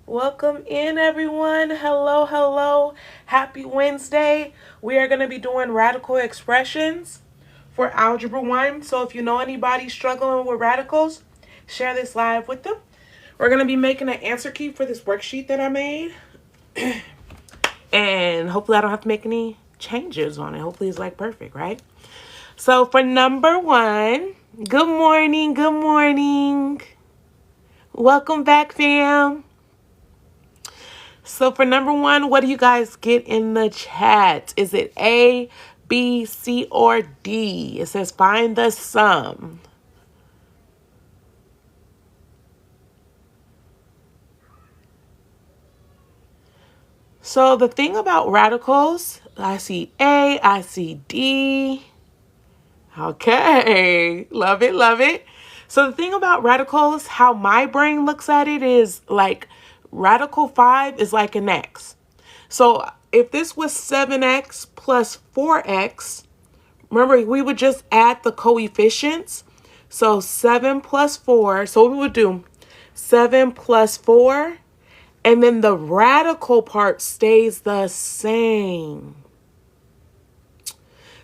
Welcome in, everyone. Hello, hello. Happy Wednesday. We are going to be doing radical expressions for Algebra 1. So if you know anybody struggling with radicals, share this live with them. We're going to be making an answer key for this worksheet that I made. And hopefully I don't have to make any changes on it. Hopefully it's like perfect, right? So for number 1, good morning, good morning. Welcome back, fam. So for number 1, what do you guys get in the chat? Is it A, B, C, or D? It says find the sum. So the thing about radicals, I see A, I see D. Okay, love it, love it. So the thing about radicals, how my brain looks at it is like radical 5 is like an X. So if this was 7x plus 4x, remember we would just add the coefficients. So 7 plus 4, so we would do 7 plus 4, and then the radical part stays the same.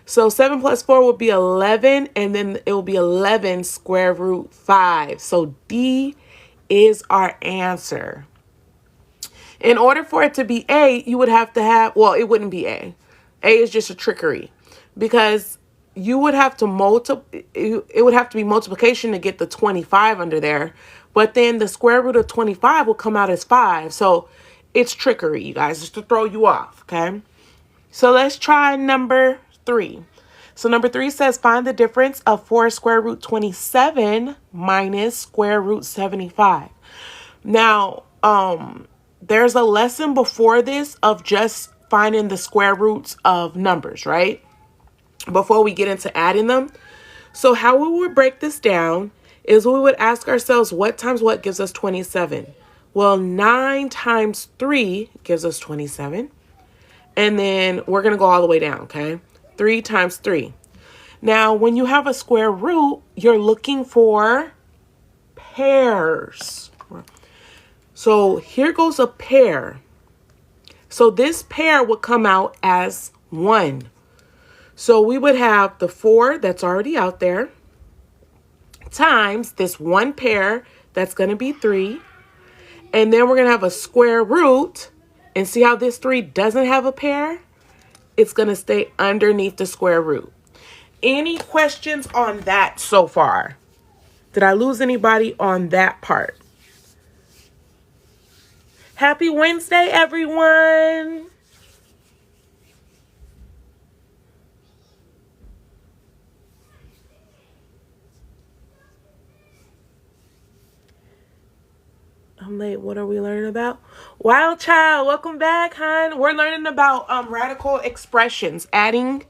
So 7 plus 4 would be 11, and then it will be 11 square root 5. So D is our answer. In order for it to be A, you would have to have, well, it wouldn't be A. A is just a trickery because you would have to it would have to be multiplication to get the 25 under there. But then the square root of 25 will come out as 5. So it's trickery, you guys, just to throw you off, okay? So let's try number 3. So number 3 says find the difference of 4 square root 27 minus square root 75. Now, there's a lesson before this of just finding the square roots of numbers, right? Before we get into adding them. So how we would break this down is we would ask ourselves what times what gives us 27? Well, 9 times 3 gives us 27. And then we're going to go all the way down, okay? 3 times 3. Now, when you have a square root, you're looking for pairs. So here goes a pair. So this pair would come out as 1. So we would have the 4 that's already out there times this one pair that's going to be 3. And then we're going to have a square root. And see how this 3 doesn't have a pair? It's going to stay underneath the square root. Any questions on that so far? Did I lose anybody on that part? Happy Wednesday, everyone. I'm late. What are we learning about? Wild Child, welcome back, hon. We're learning about radical expressions, adding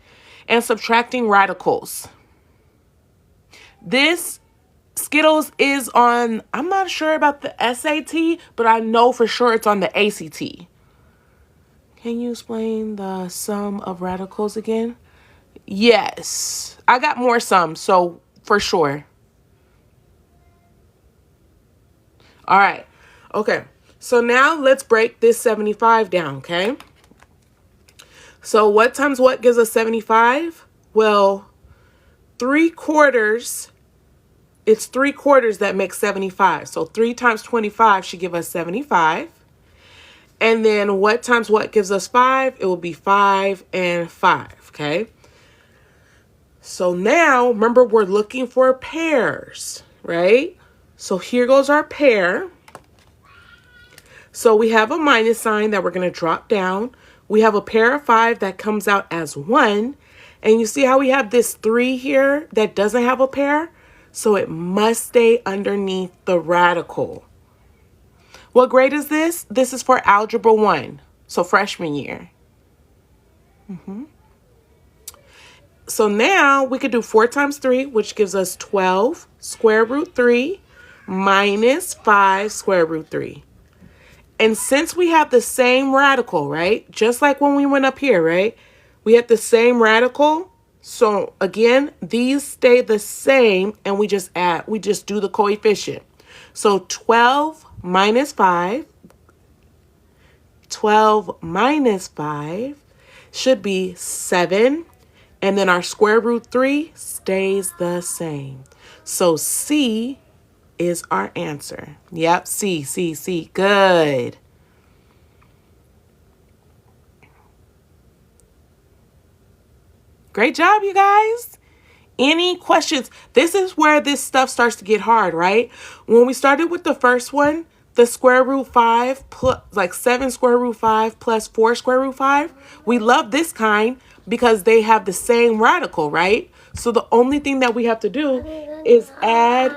and subtracting radicals. This Skittles is on, I'm not sure about the SAT, but I know for sure it's on the ACT. Can you explain the sum of radicals again? Yes, I got more sums, so for sure. All right. Okay. So now let's break this 75 down, okay? So what times what gives us 75? Well, 3/4. It's 3/4 that makes 75. So 3 times 25 should give us 75. And then what times what gives us 5? It will be 5 and 5, okay? So now, remember, we're looking for pairs, right? So here goes our pair. So we have a minus sign that we're going to drop down. We have a pair of 5 that comes out as 1. And you see how we have this 3 here that doesn't have a pair? So it must stay underneath the radical. What grade is this? This is for Algebra 1, so freshman year. So now we could do 4 times 3, which gives us 12 square root 3 minus 5 square root 3. And since we have the same radical, right? Just like when we went up here, right? We had the same radical. So again, these stay the same and we just do the coefficient. So 12 minus 5 12 minus 5 should be 7. And then our square root 3 stays the same. So C is our answer. Yep, C, C, C. Good. Great job, you guys. Any questions? This is where this stuff starts to get hard, right? When we started with the first one, the square root 5 plus like 7 square root 5 plus 4 square root 5. We love this kind because they have the same radical, right? So the only thing that we have to do is add.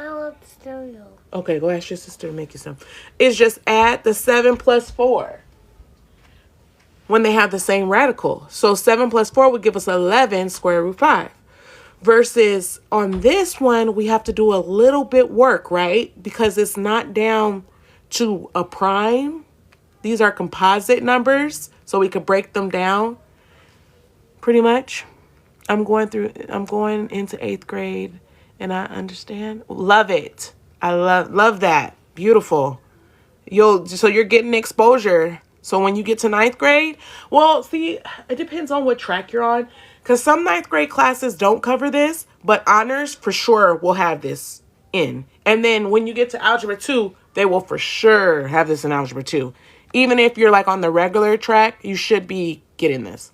Okay, go ask your sister to make you some. Is just add the 7 plus 4 when they have the same radical. So 7 plus 4 would give us 11 square root 5. Versus on this one, we have to do a little bit work, right? Because it's not down to a prime. These are composite numbers, so we could break them down pretty much. I'm going into 8th grade and I understand. Love it. I love that. Beautiful. So you're getting exposure. So when you get to 9th grade, well, see, it depends on what track you're on. Because some 9th grade classes don't cover this, but honors for sure will have this in. And then when you get to Algebra 2, they will for sure have this in Algebra 2. Even if you're like on the regular track, you should be getting this.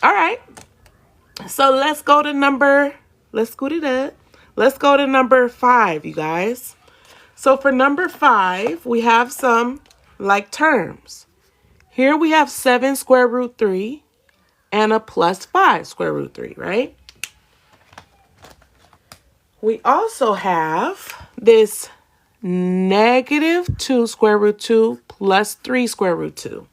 All right. So let's scoot it up. Let's go to number 5, you guys. So for number 5, we have some like terms. Here we have 7 square root 3 and a plus 5 square root 3, right? We also have this negative 2 square root 2 plus 3 square root 2.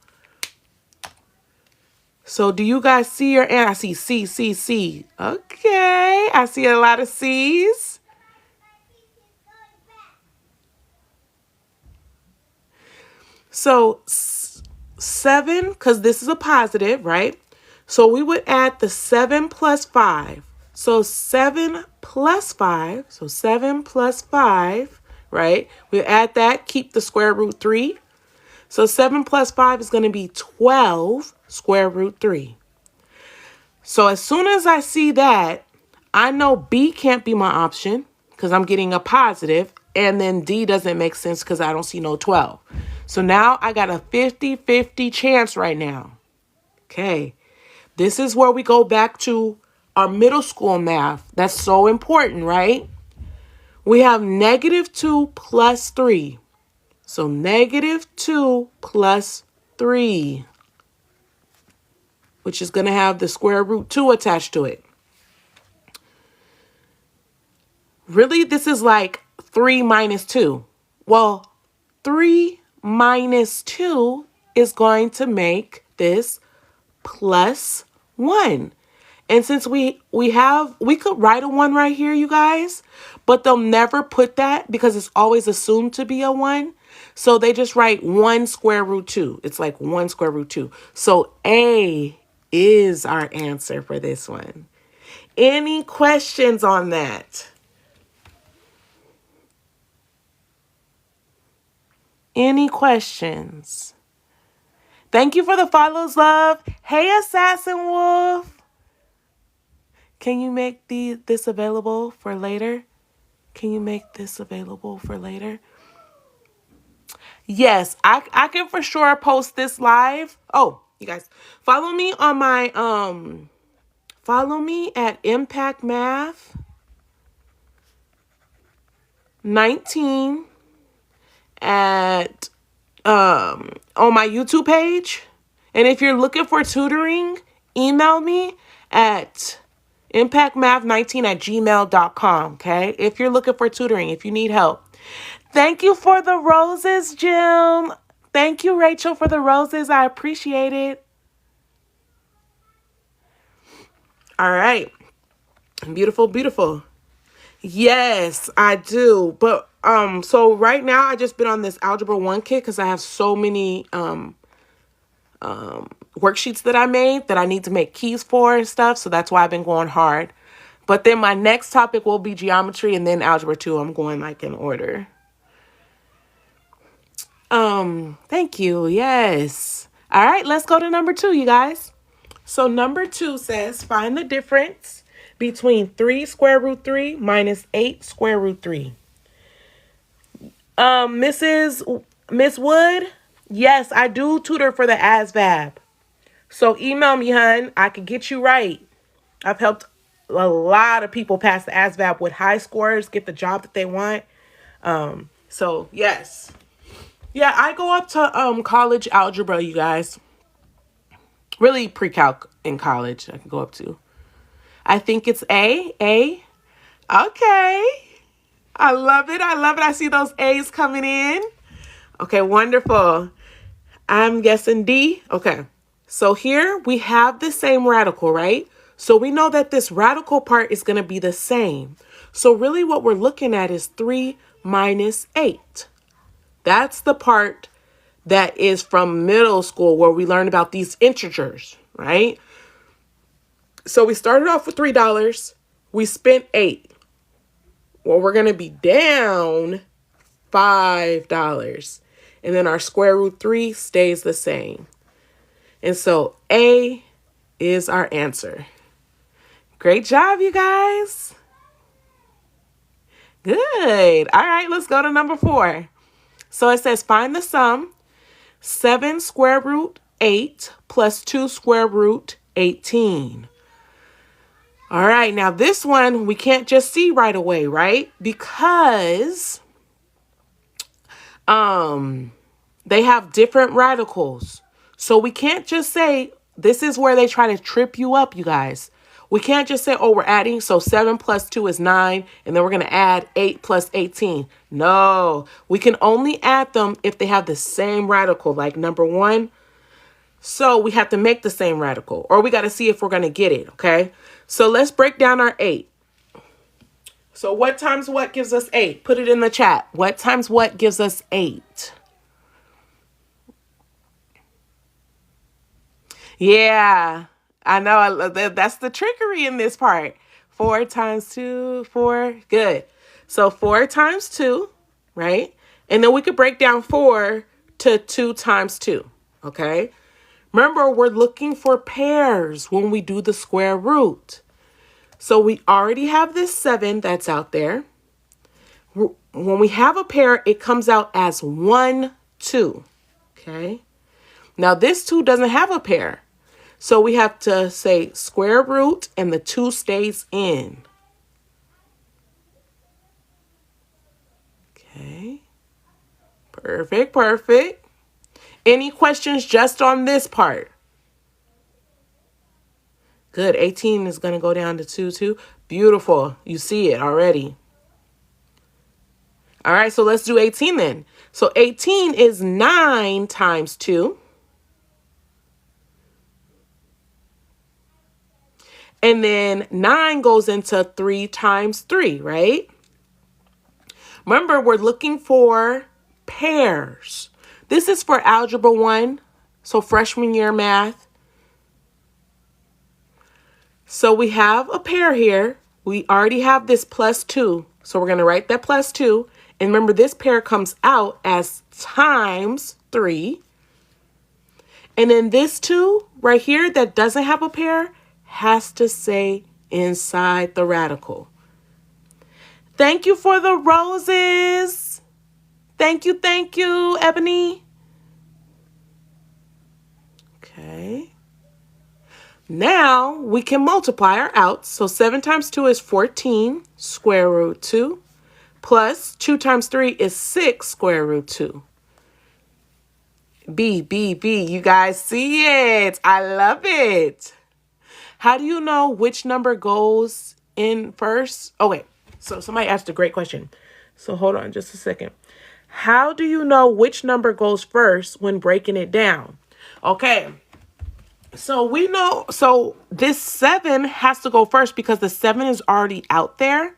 So do you guys see your answer? I see C, C, C. Okay, I see a lot of C's. So 7, because this is a positive, right? So we would add the 7 plus 5. So 7 plus 5. So 7 plus 5, right? We add that, keep the square root 3. So 7 plus 5 is going to be 12 square root 3. So as soon as I see that, I know B can't be my option because I'm getting a positive. And then D doesn't make sense because I don't see no 12. So now I got a 50-50 chance right now. Okay. This is where we go back to our middle school math. That's so important, right? We have negative 2 plus 3. So negative 2 plus 3, which is going to have the square root 2 attached to it. Really, this is like 3 minus 2. Well, 3 minus 2 is going to make this plus 1. And since we could write a 1 right here, you guys, but they'll never put that because it's always assumed to be a 1. So they just write 1 square root 2. It's like 1 square root 2. So A is our answer for this one. Any questions on that? Any questions? Thank you for the follows, love. Hey, Assassin Wolf. Can you make this available for later? Can you make this available for later? Yes, I can for sure post this live. Oh, you guys, follow me on my, follow me at Impact Math 19 at, on my YouTube page. And if you're looking for tutoring, email me at impactmath19@gmail.com. Okay. If you're looking for tutoring, if you need help. Thank you for the roses, Jim. Thank you, Rachel, for the roses. I appreciate it. All right. Beautiful, beautiful. Yes, I do. But so right now I just been on this Algebra 1 kit because I have so many worksheets that I made that I need to make keys for and stuff. So that's why I've been going hard. But then my next topic will be geometry and then Algebra 2. I'm going like in order. Thank you. Yes. All right, let's go to number 2, you guys. So number 2 says find the difference between 3 square root 3 minus 8 square root 3. Miss Wood, yes, I do tutor for the ASVAB. So email me, hun. I can get you right. I've helped a lot of people pass the ASVAB with high scores, get the job that they want. So yes. Yeah, I go up to college algebra, you guys. Really pre-calc in college I can go up to. I think it's A. Okay. I love it. I love it. I see those A's coming in. Okay, wonderful. I'm guessing D. Okay. So here we have the same radical, right? So we know that this radical part is going to be the same. So really what we're looking at is 3 minus 8. That's the part that is from middle school where we learn about these integers, right? So we started off with $3. We spent 8. Well, we're going to be down $5. And then our square root 3 stays the same. And so A is our answer. Great job, you guys. Good. All right, let's go to number 4. So it says find the sum. 7 square root 8 plus 2 square root 18. All right, now this one we can't just see right away, right? Because they have different radicals. So we can't just say, this is where they try to trip you up, you guys. We can't just say, oh, we're adding, so 7 plus 2 is 9, and then we're going to add 8 plus 18. No, we can only add them if they have the same radical, like number 1. So we have to make the same radical, or we got to see if we're going to get it, okay? So let's break down our 8. So what times what gives us 8? Put it in the chat. What times what gives us 8? Yeah, I know. That's the trickery in this part. 4 times 2, 4. Good. So 4 times 2, right? And then we could break down 4 to 2 times 2, okay? Remember, we're looking for pairs when we do the square root. So we already have this 7 that's out there. When we have a pair, it comes out as 1, 2, okay? Now this 2 doesn't have a pair. So we have to say square root and the 2 stays in. Okay. Perfect, perfect. Any questions just on this part? Good. 18 is going to go down to 2, 2. Beautiful. You see it already. All right, so let's do 18 then. So 18 is 9 times 2. And then 9 goes into 3 times 3, right? Remember, we're looking for pairs. This is for Algebra 1, so freshman year math. So we have a pair here. We already have this plus 2, so we're going to write that plus 2. And remember, this pair comes out as times 3. And then this 2 right here that doesn't have a pair has to stay inside the radical. Thank you for the roses. Thank you, Ebony. Okay. Now we can multiply our outs. So 7 times 2 is 14 square root 2 plus 2 times 3 is 6 square root 2. B. You guys see it. I love it. How do you know which number goes in first? Oh, wait. So somebody asked a great question. So hold on just a second. How do you know which number goes first when breaking it down? Okay. So we know, so this 7 has to go first because the 7 is already out there.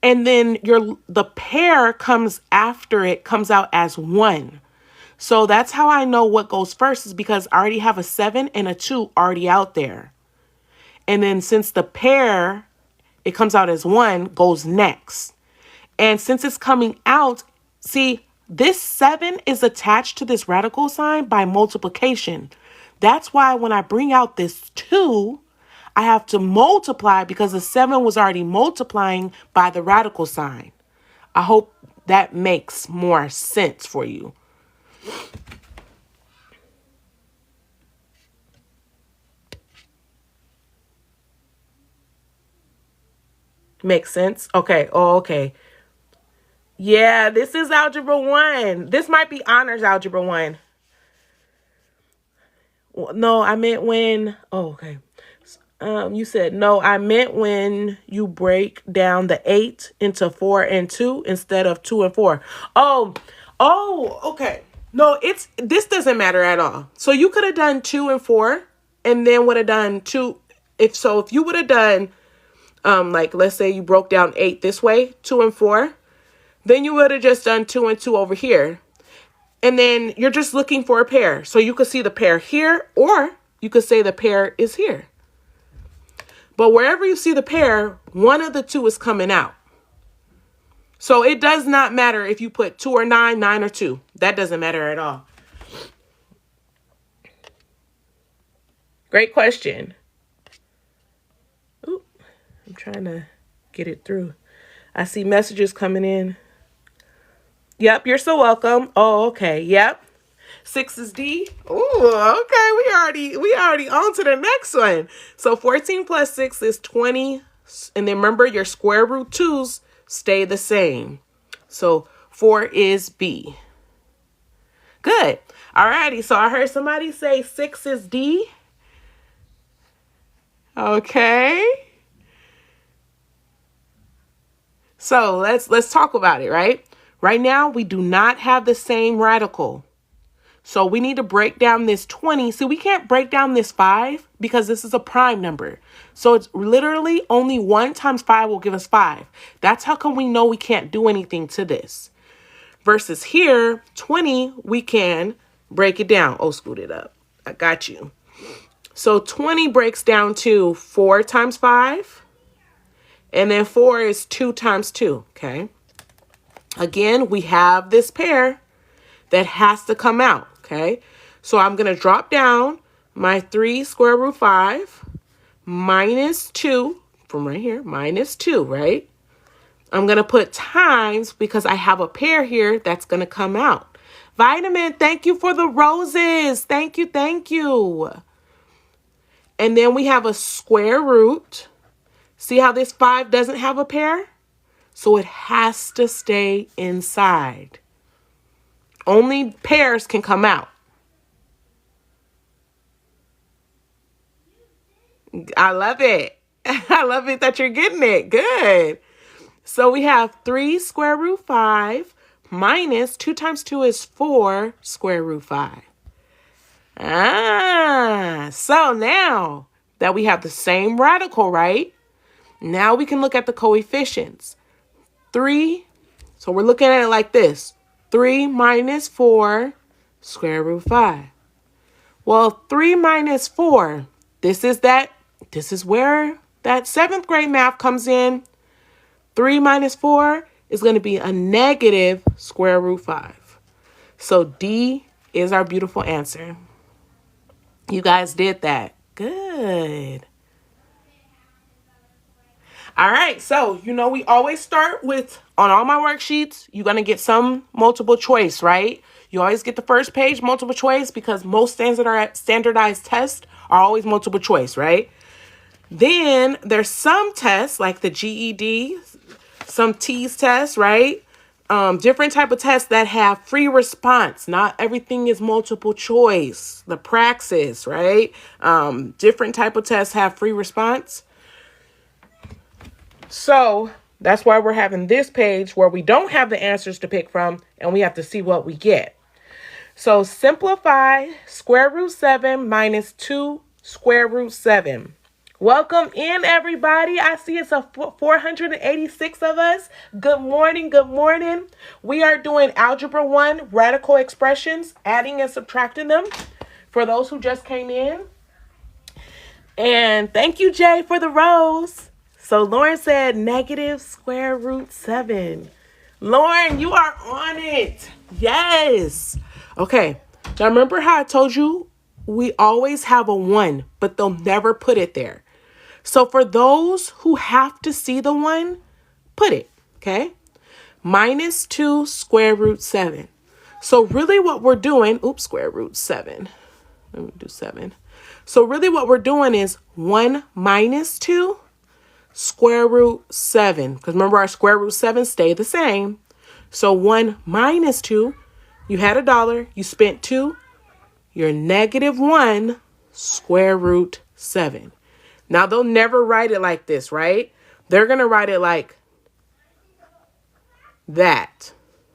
And then the pair comes after it, comes out as 1. So that's how I know what goes first, is because I already have a 7 and a 2 already out there. And then since the pair, it comes out as 1, goes next. And since it's coming out, see, this 7 is attached to this radical sign by multiplication. That's why when I bring out this 2, I have to multiply because the 7 was already multiplying by the radical sign. I hope that makes more sense for you. Makes sense? Okay. Oh, okay. Yeah, this is algebra 1. This might be honors algebra 1. No, I meant when. Oh, okay. You said no. I meant when you break down the 8 into 4 and 2 instead of 2 and 4. Okay. No, this doesn't matter at all. So you could have done 2 and 4, and then would have done 2. If you would have done, like let's say you broke down 8 this way, 2 and 4, then you would have just done 2 and 2 over here. And then you're just looking for a pair. So you could see the pair here, or you could say the pair is here. But wherever you see the pair, one of the two is coming out. So it does not matter if you put 2 or 9, 9 or 2. That doesn't matter at all. Great question. Ooh, I'm trying to get it through. I see messages coming in. Yep, you're so welcome. Oh, okay. Yep. 6 is D. Ooh, okay. We already on to the next one. So 14 plus 6 is 20. And then remember, your square root 2's stay the same. So 4 is B. Good. Alrighty. So I heard somebody say 6 is D. Okay. So let's talk about it, right? Right now, we do not have the same radical. So we need to break down this 20. See, we can't break down this 5 because this is a prime number. So it's literally only 1 times 5 will give us 5. That's how come we know we can't do anything to this. Versus here, 20, we can break it down. Oh, scoot it up. I got you. So 20 breaks down to 4 times 5. And then 4 is 2 times 2, okay? Again, we have this pair that has to come out, okay? So I'm going to drop down my 3 square root 5 minus 2 from right here, minus 2, right? I'm going to put times because I have a pair here that's going to come out. Vitamin, thank you for the roses. Thank you, thank you. And then we have a square root. See how this 5 doesn't have a pair? So it has to stay inside. Only pairs can come out. I love it. I love it that you're getting it. Good. So we have 3 square root 5 minus 2 times 2 is 4 square root 5. So now that we have the same radical, right? Now we can look at the coefficients. 3, so we're looking at it like this. 3 minus 4 square root 5. Well, 3 minus 4, this is where that 7th grade math comes in. 3 minus 4 is going to be a negative square root 5. So D is our beautiful answer. You guys did that. Good. All right, so, we always start with, on all my worksheets, you're going to get some multiple choice, right? You always get the first page multiple choice because most standardized tests are always multiple choice, right? Then there's some tests like the GED, some TEAS tests, right? Different type of tests that have free response. Not everything is multiple choice. The praxis, right? Different type of tests have free response. So that's why we're having this page where we don't have the answers to pick from and we have to see what we get. So simplify square root 7 minus 2 square root 7. Welcome in, everybody. I see it's 486 of us. Good morning. Good morning. We are doing Algebra 1 radical expressions, adding and subtracting them for those who just came in. And thank you, Jay, for the rose. So Lauren said negative square root 7. Lauren, you are on it. Yes. Okay. Now remember how I told you we always have a 1, but they'll never put it there. So for those who have to see the 1, put it. Okay. -2 square root 7. So really what we're doing, square root 7. Let me do 7. So really what we're doing is 1 minus 2 square root 7. Because remember our square root 7 stay the same. So 1 minus 2, you had $1, you spent 2, you're -1 square root 7. Now they'll never write it like this, right? They're going to write it like that.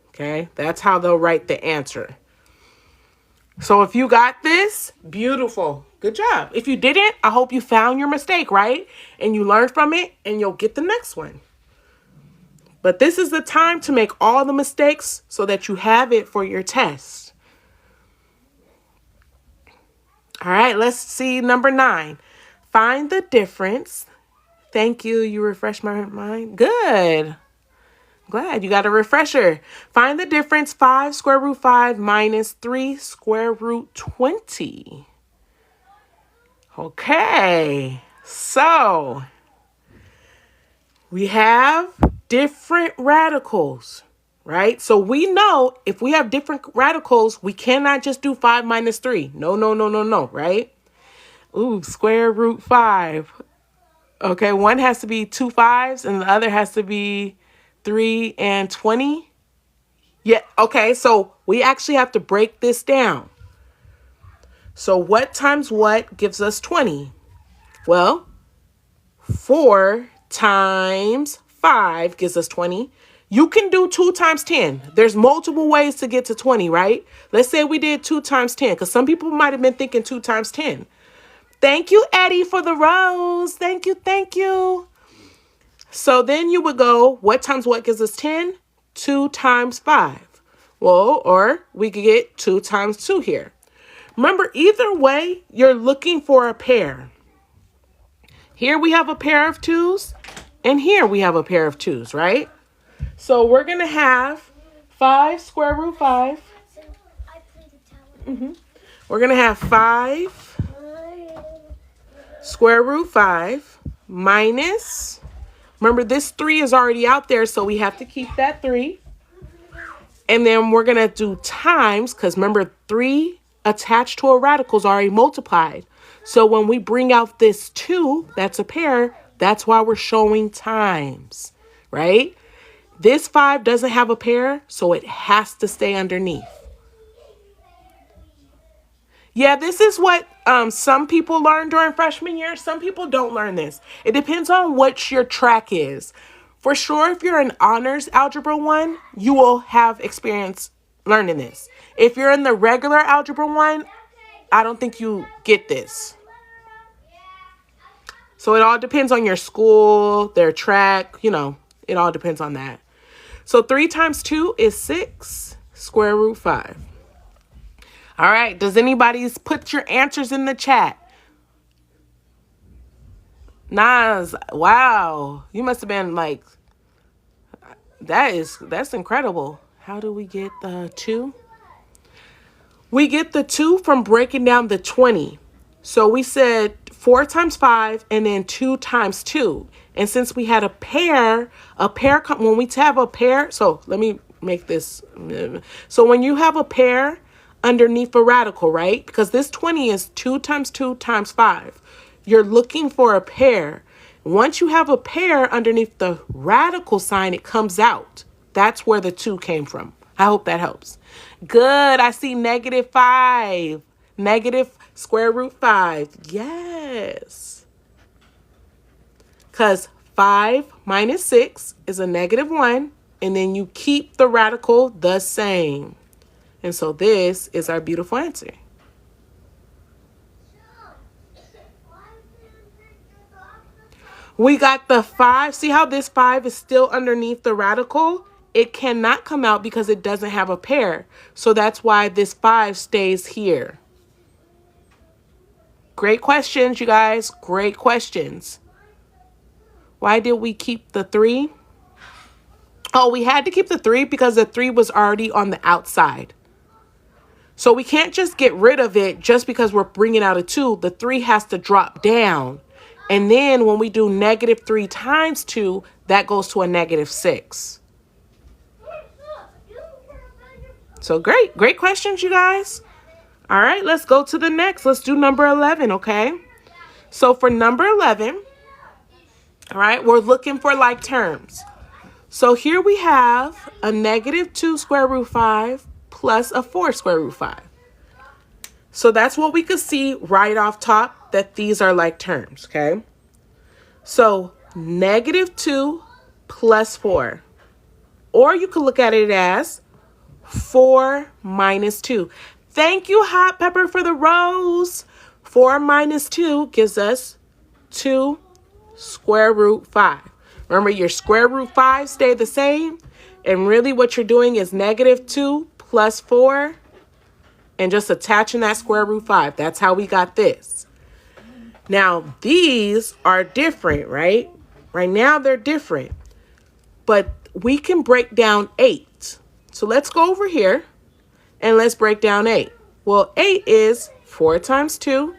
Okay, that's how they'll write the answer. So if you got this, beautiful. Good job. If you didn't, I hope you found your mistake, right? And you learned from it and you'll get the next one. But this is the time to make all the mistakes so that you have it for your test. All right, let's see number 9. Find the difference. Thank you. You refreshed my mind. Good. Glad you got a refresher. Find the difference 5 square root 5 minus 3 square root 20. Okay, so we have different radicals, right? So we know if we have different radicals, we cannot just do 5 minus 3. No, right? Square root 5. Okay, one has to be 2 5s and the other has to be 3 and 20. Yeah, okay, so we actually have to break this down. So what times what gives us 20? Well, 4 times 5 gives us 20. You can do 2 times 10. There's multiple ways to get to 20, right? Let's say we did 2 times 10, because some people might have been thinking 2 times 10. Thank you, Eddie, for the rose. Thank you. So then you would go, what times what gives us 10? 2 times 5. Well, or we could get 2 times 2 here. Remember, either way, you're looking for a pair. Here we have a pair of 2s, and here we have a pair of 2s, right? So we're going to have 5 square root 5. We're going to have 5 square root 5 minus, remember this 3 is already out there, so we have to keep that 3. And then we're going to do times, because remember 3 attached to a radical is already multiplied. So when we bring out this 2, that's a pair, that's why we're showing times, right? This 5 doesn't have a pair, so it has to stay underneath. Yeah, this is what some people learn during freshman year. Some people don't learn this. It depends on what your track is. For sure, if you're in honors algebra 1, you will have experience learning this. If you're in the regular algebra 1, I don't think you get this. So it all depends on your school, their track, it all depends on that. So 3 times 2 is 6 square root 5. All right, does anybody put your answers in the chat? Nas, wow, you must have been like, that's incredible. How do we get the 2? We get the 2 from breaking down the 20. So we said 4 times 5 and then 2 times 2. And since we had a pair, when we have a pair, so let me make this. So when you have a pair underneath a radical, right? Because this 20 is 2 times 2 times 5. You're looking for a pair. Once you have a pair underneath the radical sign, it comes out. That's where the 2 came from. I hope that helps. Good. I see -5. Negative square root 5. Yes. Because 5 minus 6 is a -1. And then you keep the radical the same. And so this is our beautiful answer. We got the 5. See how this 5 is still underneath the radical? It cannot come out because it doesn't have a pair. So that's why this 5 stays here. Great questions, you guys. Great questions. Why did we keep the 3? Oh, we had to keep the 3 because the 3 was already on the outside. So we can't just get rid of it just because we're bringing out a 2. The 3 has to drop down. And then when we do -3 times 2, that goes to a -6. So great questions, you guys. All right, let's go to the next. Let's do number 11, okay? So for number 11, all right, we're looking for like terms. So here we have a -2 square root 5 plus a 4 square root 5. So that's what we could see right off top, that these are like terms, okay? So -2 plus 4. Or you could look at it as 4 minus 2. Thank you, Hot Pepper, for the rose. 4 minus 2 gives us 2 square root 5. Remember, your square root 5 stay the same. And really what you're doing is -2 plus 4 and just attaching that square root 5. That's how we got this. Now, these are different, right? Right now, they're different. But we can break down 8. So let's go over here and let's break down 8. Well, 8 is 4 times 2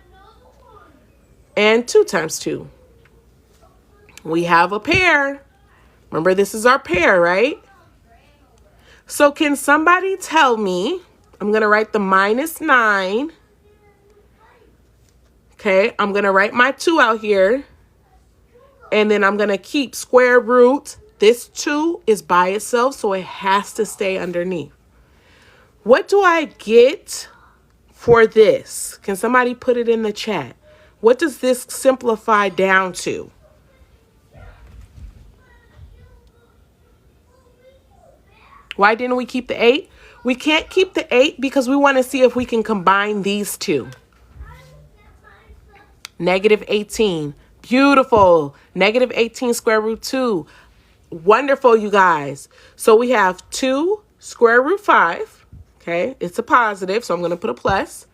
and 2 times 2. We have a pair. Remember, this is our pair, right? So can somebody tell me, I'm going to write the -9. Okay, I'm going to write my 2 out here. And then I'm going to keep square root. This 2 is by itself, so it has to stay underneath. What do I get for this? Can somebody put it in the chat? What does this simplify down to? Why didn't we keep the 8? We can't keep the 8 because we want to see if we can combine these two. -18. Beautiful. -18 square root 2. Wonderful, you guys. So we have 2 square root 5. Okay, it's a positive, so I'm going to put a plus.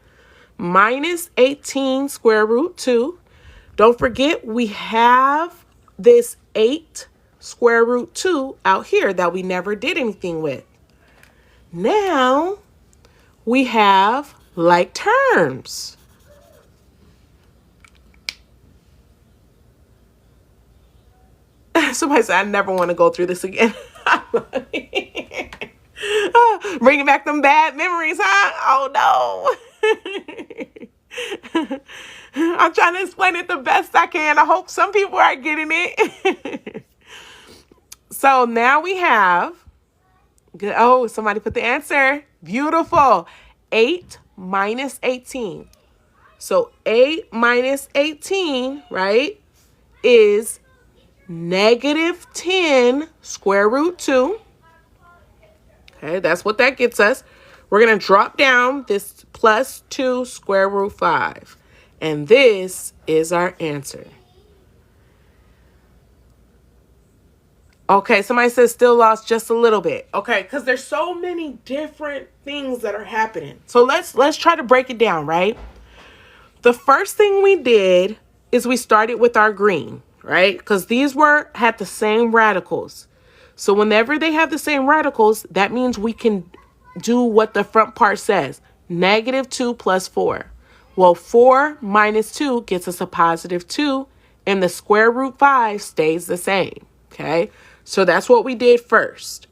-18 square root 2. Don't forget, we have this 8 square root 2 out here that we never did anything with. Now we have like terms. Somebody said, I never want to go through this again. Bringing back them bad memories, huh? Oh, no. I'm trying to explain it the best I can. I hope some people are getting it. So now we have, oh, somebody put the answer. Beautiful. 8 minus 18. So 8 minus 18, right, is -10 square root 2. Okay, that's what that gets us. We're going to drop down this plus 2 square root 5. And this is our answer. Okay, somebody says still lost just a little bit. Okay, because there's so many different things that are happening. So let's try to break it down, right? The first thing we did is we started with our green, right? Because these had the same radicals. So whenever they have the same radicals, that means we can do what the front part says. -2 plus 4. Well, 4 minus 2 gets us a +2, and the square root 5 stays the same, okay? So that's what we did first.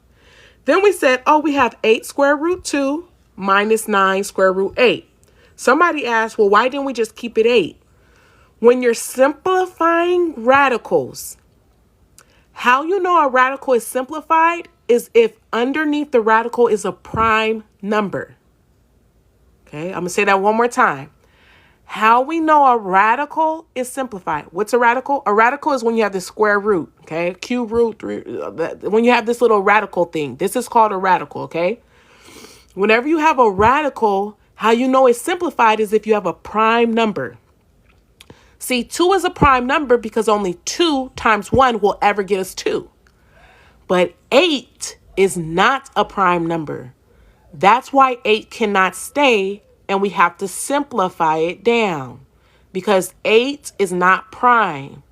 Then we said, oh, we have 8 square root 2 minus 9 square root 8. Somebody asked, well, why didn't we just keep it 8? When you're simplifying radicals, how you know a radical is simplified is if underneath the radical is a prime number. Okay, I'm going to say that one more time. How we know a radical is simplified. What's a radical? A radical is when you have the square root, okay? Cube root, 3, when you have this little radical thing. This is called a radical, okay? Whenever you have a radical, how you know it's simplified is if you have a prime number. See, 2 is a prime number because only 2 times 1 will ever get us 2. But 8 is not a prime number. That's why 8 cannot stay, and we have to simplify it down because 8 is not prime.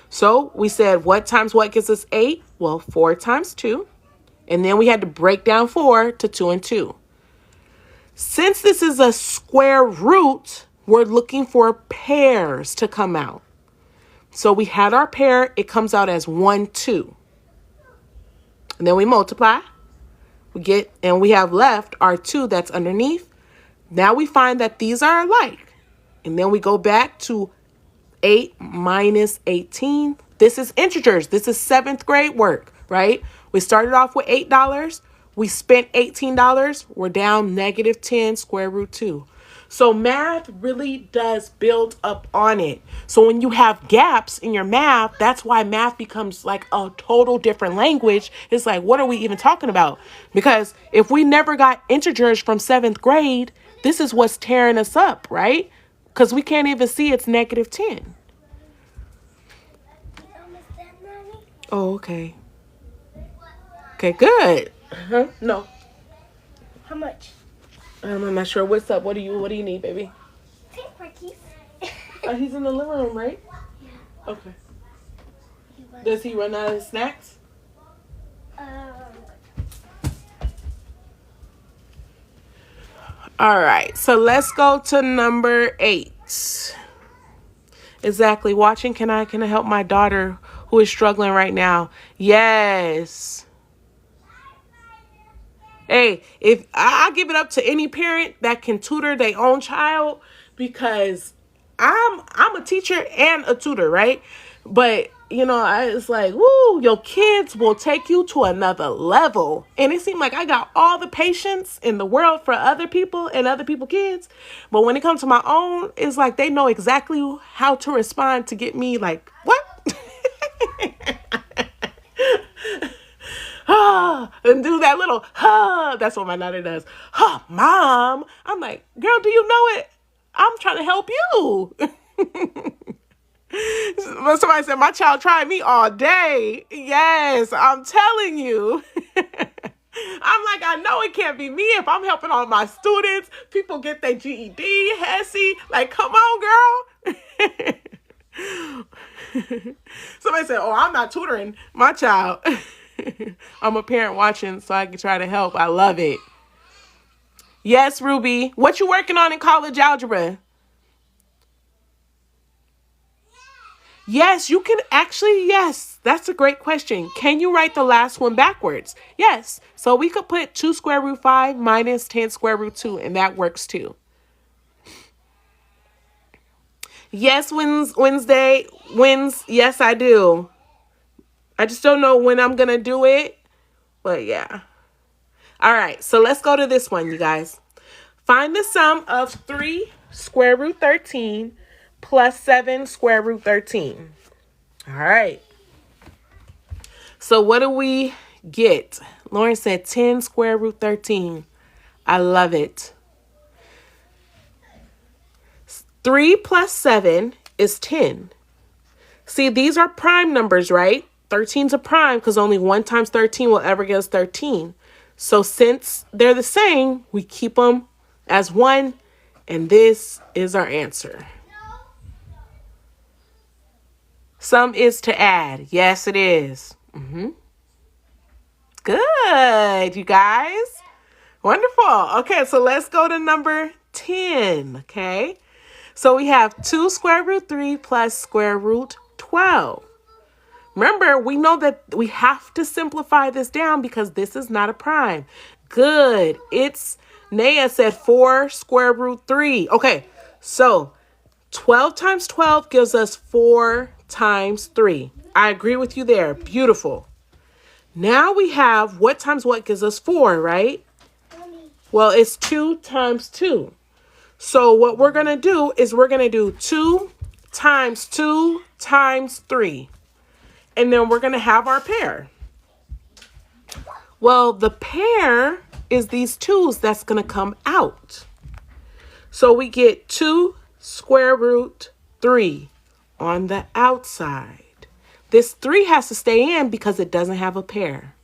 So we said what times what gives us 8? Well, 4 times 2. And then we had to break down 4 to 2 and 2. Since this is a square root, we're looking for pairs to come out. So we had our pair. It comes out as 1, 2. And then we multiply. And we have left our 2 that's underneath. Now we find that these are alike. And then we go back to 8 minus 18. This is integers. This is 7th grade work, right? We started off with $8. We spent $18. We're down -10 square root 2. So math really does build up on it. So when you have gaps in your math, that's why math becomes like a total different language. It's like, what are we even talking about? Because if we never got integers from 7th grade, this is what's tearing us up, right? Because we can't even see it's -10. Oh, okay. Okay, good. No. How much? I'm not sure. What's up? What do you need, baby? Cookies. He's in the living room, right? Yeah. Okay. Does he run out of snacks? All right. So let's go to number 8. Exactly. Watching. Can I help my daughter who is struggling right now? Yes. Hey, if I give it up to any parent that can tutor their own child, because I'm a teacher and a tutor, right? But it's like, woo, your kids will take you to another level. And it seemed like I got all the patience in the world for other people and other people's kids. But when it comes to my own, it's like they know exactly how to respond to get me like, what? And do that little, that's what my daughter does. Mom. I'm like, girl, do you know it? I'm trying to help you. Somebody said, my child tried me all day. Yes, I'm telling you. I'm like, I know it can't be me if I'm helping all my students. People get their GED, HESI. Like, come on, girl. Somebody said, oh, I'm not tutoring my child. I'm a parent watching so I can try to help. I love it. Yes, Ruby. What you working on in college algebra? Yes, you can actually, yes. That's a great question. Can you write the last one backwards? Yes. So we could put 2 square root 5 minus 10 square root 2, and that works too. Yes, Wednesday. Yes, I do. I just don't know when I'm going to do it. But yeah. All right. So let's go to this one, you guys. Find the sum of 3 square root 13 plus 7 square root 13. All right. So what do we get? Lauren said 10 square root 13. I love it. 3 plus 7 is 10. See, these are prime numbers, right? 13's a prime because only 1 times 13 will ever get us 13. So since they're the same, we keep them as 1, and this is our answer. Sum is to add. Yes, it is. Good, you guys. Wonderful. Okay, so let's go to number 10, okay? So we have 2 square root 3 plus square root 12. Remember, we know that we have to simplify this down because this is not a prime. Good. Naya said 4 square root 3. Okay, so 12 times 12 gives us 4 times 3. I agree with you there. Beautiful. Now we have what times what gives us 4, right? Well, it's 2 times 2. So what we're going to do is we're going to do 2 times 2 times 3. And then we're going to have our pair. Well, the pair is these 2's that's going to come out. So we get 2 square root 3 on the outside. This 3 has to stay in because it doesn't have a pair.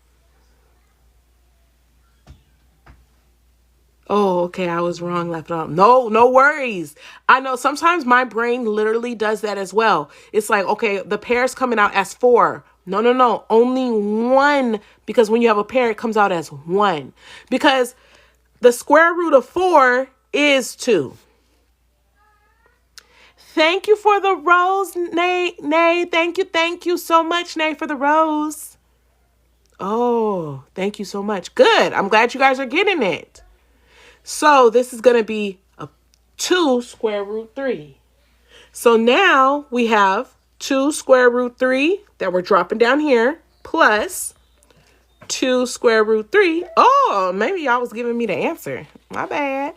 Oh, okay, I was wrong, left it out. No worries. I know sometimes my brain literally does that as well. It's like, okay, the pair's coming out as 4, No, no, no. Only one, because when you have a pair, it comes out as 1. Because the square root of 4 is 2. Thank you for the rose, Nay. Nay, thank you so much, Nay, for the rose. Oh, thank you so much. Good. I'm glad you guys are getting it. So this is going to be a 2 square root 3. So now we have 2 square root 3 that we're dropping down here plus 2 square root 3. Oh, maybe y'all was giving me the answer. My bad.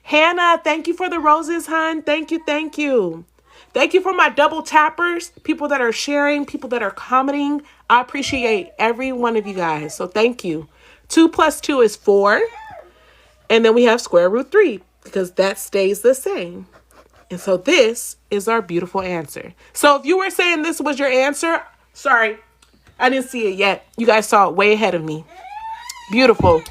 Hannah, thank you for the roses, hun. Thank you, thank you. Thank you for my double tappers, people that are sharing, people that are commenting. I appreciate every one of you guys. So thank you. 2 plus 2 is 4. And then we have square root 3 because that stays the same. And so this is our beautiful answer. So if you were saying this was your answer, sorry, I didn't see it yet. You guys saw it way ahead of me. Beautiful.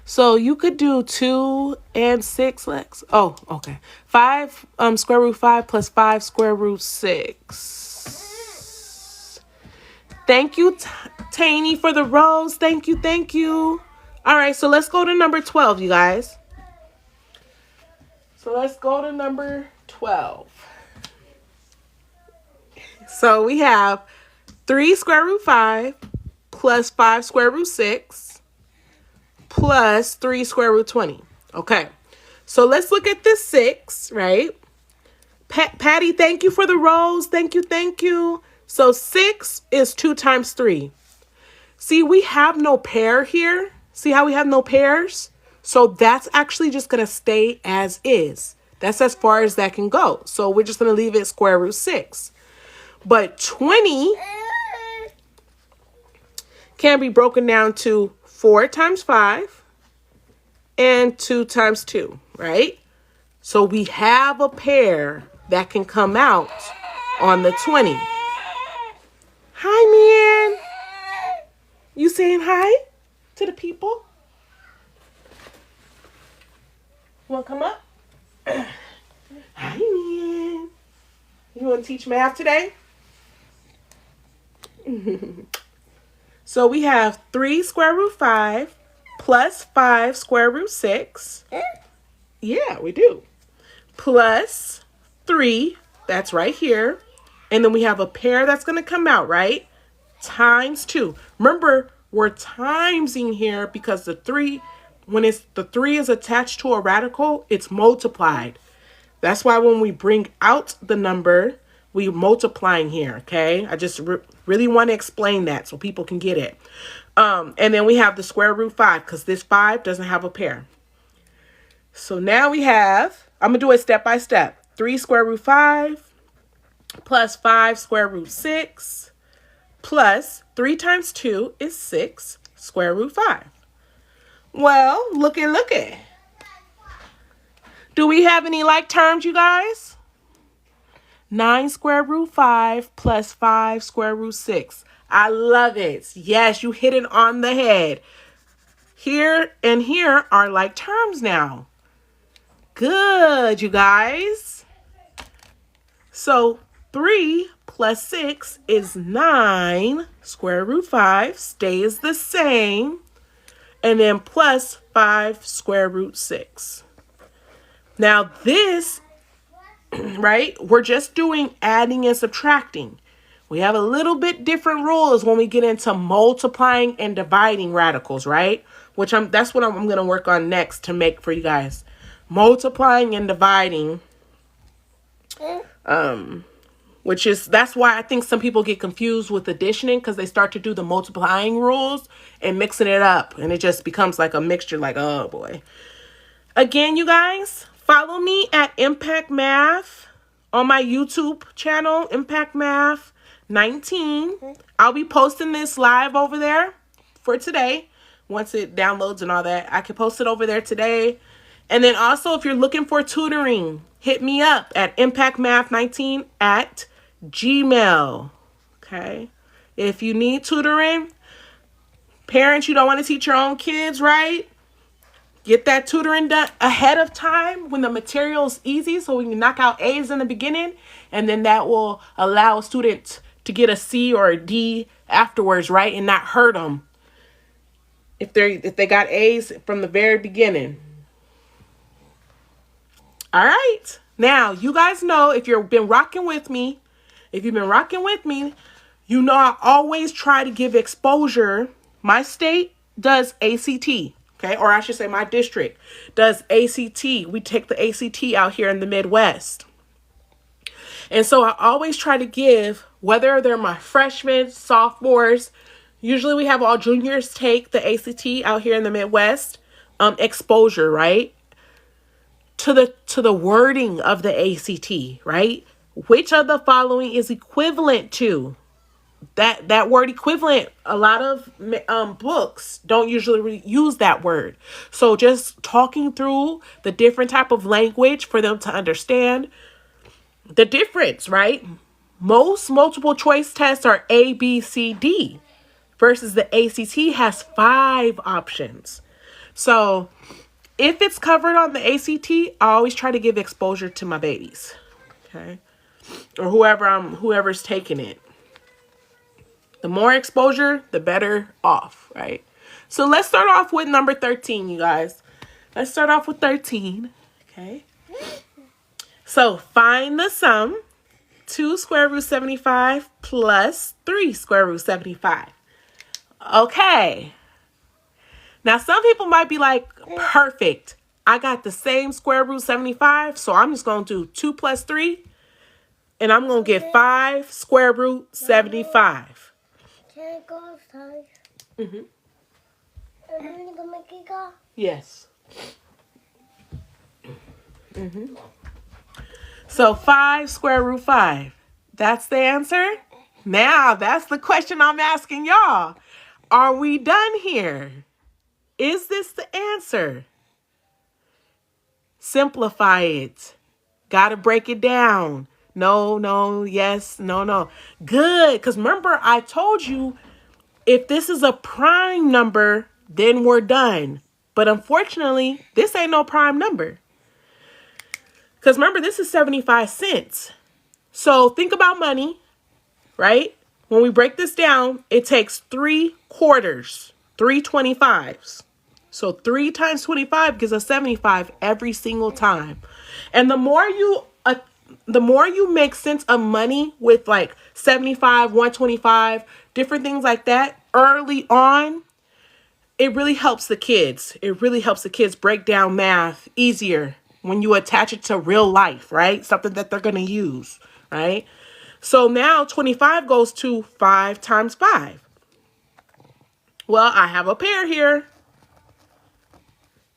So you could do 2 and 6, Lex. Oh, okay. 5 square root 5 plus 5 square root 6. Thank you, Tiny, for the rose. Thank you, thank you. All right, so let's go to number 12, you guys. So let's go to number 12. So we have 3 square root 5 plus 5 square root 6 plus 3 square root 20. Okay, so let's look at this 6, right? Patty, thank you for the rose. Thank you, thank you. So 6 is 2 times 3. See, we have no pair here. See how we have no pairs? So that's actually just going to stay as is. That's as far as that can go. So we're just going to leave it square root 6. But 20 can be broken down to 4 times 5 and 2 times 2, right? So we have a pair that can come out on the 20. Hi, man. You saying hi to the people? You want to come up? Hi, man. You want to teach math today? So we have 3 square root 5 plus 5 square root 6. Yeah, we do. Plus 3, that's right here. And then we have a pair that's going to come out, right? Times 2. Remember, we're timesing here because the 3, when the 3 is attached to a radical, it's multiplied. That's why when we bring out the number, we're multiplying here, okay? I just really want to explain that so people can get it. And then we have the square root 5 because this 5 doesn't have a pair. So now we have, I'm going to do it step by step. 3 square root 5 plus 5 square root 6 plus 3 times 2 is 6 square root 5. Well, looky. Do we have any like terms, you guys? 9 square root 5 plus 5 square root 6. I love it. Yes, you hit it on the head. Here and here are like terms now. Good, you guys. So 3 plus 6 is 9. Square root 5 stays the same. And then plus 5 square root 6. Now this, right, we're just doing adding and subtracting. We have a little bit different rules when we get into multiplying and dividing radicals, right? That's what I'm going to work on next to make for you guys. Multiplying and dividing, that's why I think some people get confused with additioning because they start to do the multiplying rules and mixing it up. And it just becomes like a mixture like, oh boy. Again, you guys, follow me at Impact Math on my YouTube channel, Impact Math 19. I'll be posting this live over there for today. Once it downloads and all that, I can post it over there today. And then also, if you're looking for tutoring, hit me up at impactmath19 at Gmail. Okay. If you need tutoring, parents, you don't want to teach your own kids, right? Get that tutoring done ahead of time when the material is easy so we can knock out A's in the beginning. And then that will allow a student to get a C or a D afterwards, right? And not hurt them if they got A's from the very beginning. All right. Now, you guys know if you've been rocking with me, you know I always try to give exposure. My state does ACT, okay? Or I should say my district does ACT. We take the ACT out here in the Midwest. And so I always try to give, whether they're my freshmen, sophomores, usually we have all juniors take the ACT out here in the Midwest, exposure, right? To the wording of the ACT, right? Which of the following is equivalent to? That word equivalent, a lot of books don't usually use that word. So just talking through the different type of language for them to understand the difference, right? Most multiple choice tests are A, B, C, D versus the ACT has 5 options. So if it's covered on the ACT, I always try to give exposure to my babies, okay? Or whoever's taking it. The more exposure, the better off, right? So let's start off with number 13, you guys. Let's start off with 13, okay? So find the sum, 2 square root 75 plus 3 square root 75. Okay. Now, some people might be like, perfect. I got the same square root 75, so I'm just going to do 2 plus 3, and I'm going to get 5 square root 75. Can I go outside? Mm-hmm. Am I gonna make it go? Yes. Mm-hmm. So 5 square root 5. That's the answer? Now, that's the question I'm asking y'all. Are we done here? Is this the answer? Simplify it. Gotta break it down. No, yes, no. Good, because remember I told you if this is a prime number, then we're done. But unfortunately, this ain't no prime number. Because remember, this is 75 cents. So think about money, right? When we break this down, it takes 3 quarters, 3 25s. So 3 times 25 gives us 75 every single time. And the more you make sense of money with like 75, 125, different things like that early on, it really helps the kids. It really helps the kids break down math easier when you attach it to real life, right? Something that they're going to use, right? So now 25 goes to 5 times 5. Well, I have a pair here.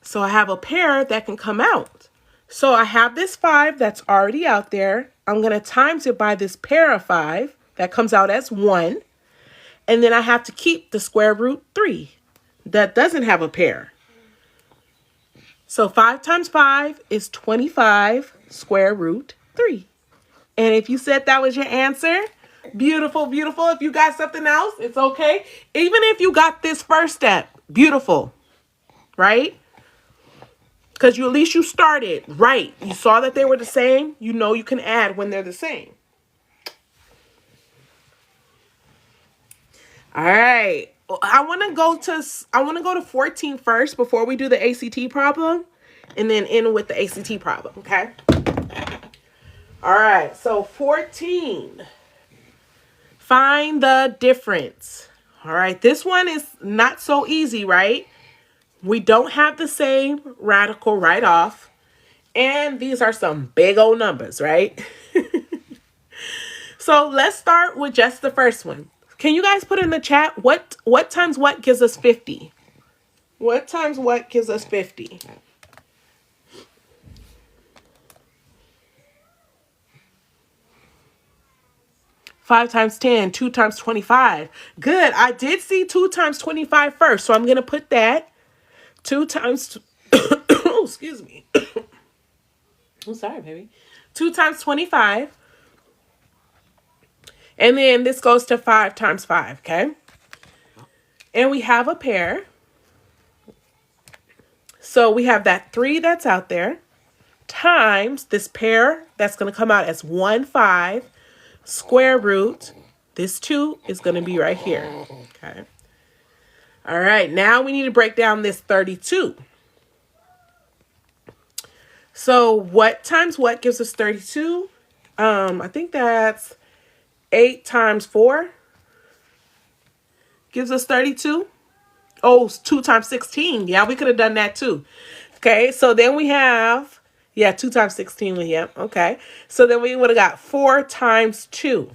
So I have a pair that can come out. So I have this 5 that's already out there. I'm going to times it by this pair of 5 that comes out as 1. And then I have to keep the square root 3 that doesn't have a pair. So 5 times 5 is 25 square root 3. And if you said that was your answer, beautiful, beautiful. If you got something else, it's okay. Even if you got this first step, beautiful, right? Because at least you started right. You saw that they were the same. You know you can add when they're the same. All right. I want to go to 14 first before we do the ACT problem, and then end with the ACT problem, okay? All right. So 14. Find the difference. All right. This one is not so easy, right? We don't have the same radical right off. And these are some big old numbers, right? So let's start with just the first one. Can you guys put in the chat what times what gives us 50? What times what gives us 50? Five times 10, 2 times 25. Good. I did see 2 times 25 first, so I'm going to put that. 2 times, oh, excuse me. I'm sorry, baby. 2 times 25. And then this goes to 5 times 5, okay? And we have a pair. So we have that 3 that's out there times this pair that's going to come out as 1, 5, square root. This 2 is going to be right here. Okay. All right. Now we need to break down this 32. So what times what gives us 32? I think that's 8 times 4 gives us 32. Oh, 2 times 16. Yeah, we could have done that too. Okay, so then we have, 2 times 16. Okay. So then we would have got 4 times 2.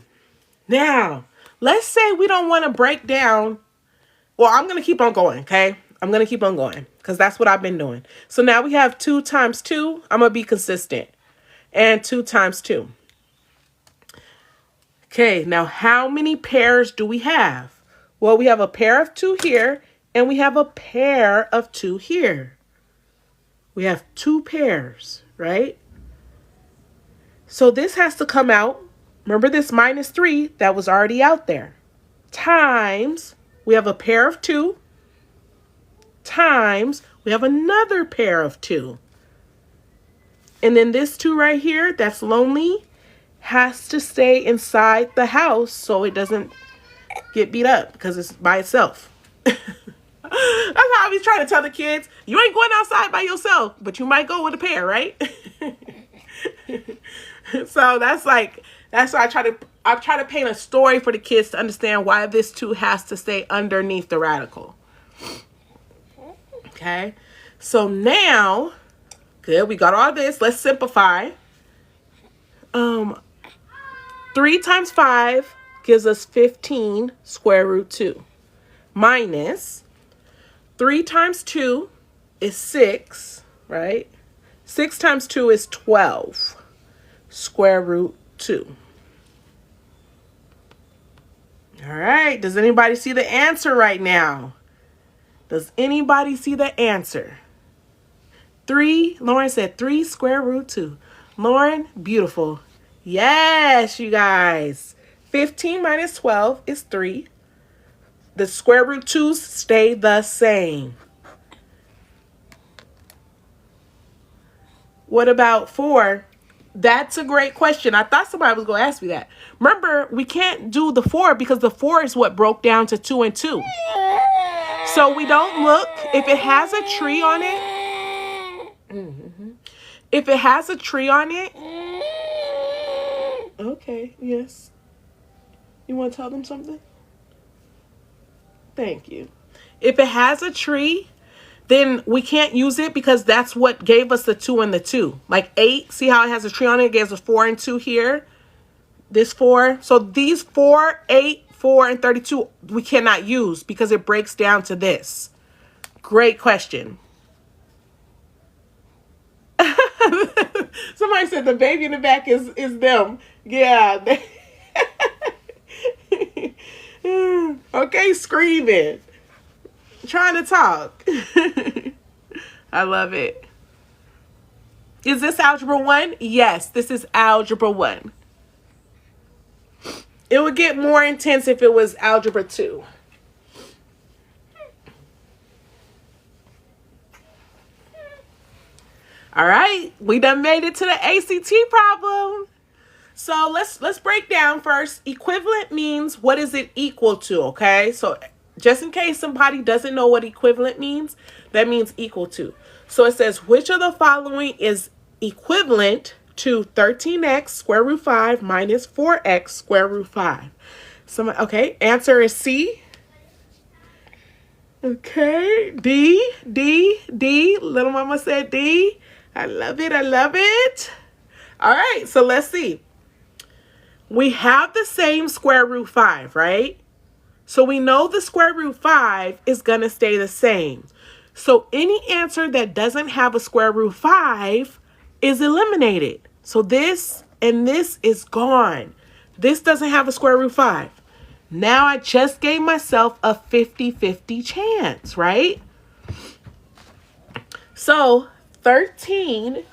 Now, let's say we don't want to break down. Well, I'm going to keep on going, okay? I'm going to keep on going because that's what I've been doing. So now we have 2 times 2. I'm going to be consistent. And 2 times 2. Okay, now how many pairs do we have? Well, we have a pair of 2 here, and we have a pair of 2 here. We have 2 pairs, right? So this has to come out. Remember this minus 3 that was already out there. Times, we have a pair of 2. Times, we have another pair of 2. And then this 2 right here, that's lonely, has to stay inside the house so it doesn't get beat up because it's by itself. That's how I was trying to tell the kids, you ain't going outside by yourself, but you might go with a pair, right? So that's why I try to paint a story for the kids to understand why this 2 has to stay underneath the radical. Okay, so now, good, we got all this. Let's simplify. 3 times 5 gives us 15 square root 2 minus 3 times 2 is 6, right? 6 times 2 is 12 square root 2. All right. Does anybody see the answer right now? Does anybody see the answer? 3, Lauren said 3 square root 2. Lauren, beautiful. Yes, you guys. 15 minus 12 is 3. The square root 2's stay the same. What about 4? That's a great question. I thought somebody was going to ask me that. Remember, we can't do the 4 because the 4 is what broke down to 2 and 2. So we don't look. If it has a tree on it. If it has a tree on it. Okay, yes. You want to tell them something? Thank you. If it has a tree, then we can't use it because that's what gave us the 2 and the 2. Like 8, see how it has a tree on it? It gives us 4 and 2 here. This 4. So these 4, 8, 4, and 32 we cannot use because it breaks down to this. Great question. Somebody said the baby in the back is them. Yeah. Okay, screaming. Trying to talk. I love it. Is this algebra 1? Yes, this is algebra 1. It would get more intense if it was algebra 2. All right, we done made it to the ACT problem. So let's break down first. Equivalent means what is it equal to, okay? So just in case somebody doesn't know what equivalent means, that means equal to. So it says, which of the following is equivalent to 13x square root 5 minus 4x square root 5? Okay, answer is C. Okay, D. Little mama said D. I love it, I love it. All right, so let's see. We have the same square root 5, right? So we know the square root 5 is going to stay the same. So any answer that doesn't have a square root 5 is eliminated. So this and this is gone. This doesn't have a square root 5. Now I just gave myself a 50-50 chance, right? So 13,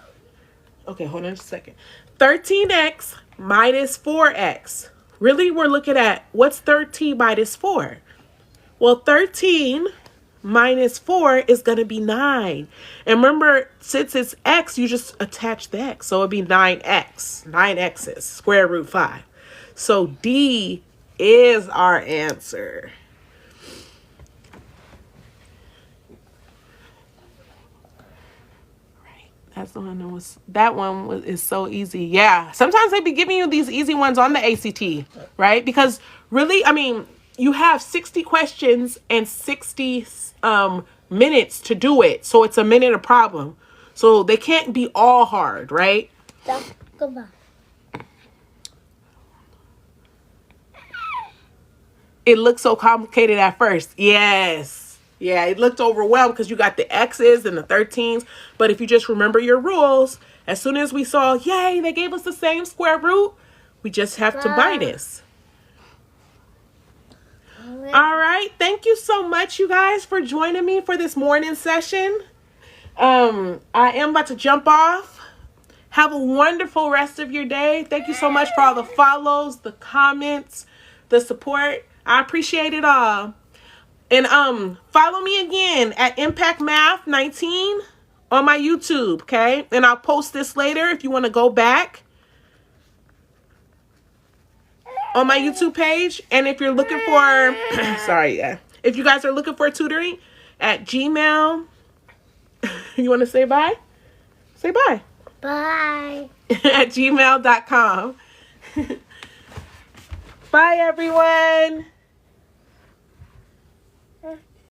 okay, hold on a second. 13x minus 4x. Really, we're looking at what's 13 minus 4? Well, 13 minus 4 is going to be 9. And remember, since it's x, you just attach the x. So it'll be 9x. 9x's, square root 5. So D is our answer. That's the one is so easy. Yeah. Sometimes they be giving you these easy ones on the ACT, right? Because really, I mean, you have 60 questions and 60 minutes to do it. So it's a minute a problem. So they can't be all hard, right? Goodbye. It looks so complicated at first. Yes. Yeah, it looked overwhelmed because you got the X's and the 13s. But if you just remember your rules, as soon as we saw, yay, they gave us the same square root, we just have to minus. All right. Thank you so much, you guys, for joining me for this morning session. I am about to jump off. Have a wonderful rest of your day. Thank you so much for all the follows, the comments, the support. I appreciate it all. And follow me again at Impact Math 19 on my YouTube, okay? And I'll post this later if you want to go back on my YouTube page. And if you're looking for, if you guys are looking for tutoring at Gmail, you want to say bye? Say bye. Bye. At gmail.com. Bye, everyone.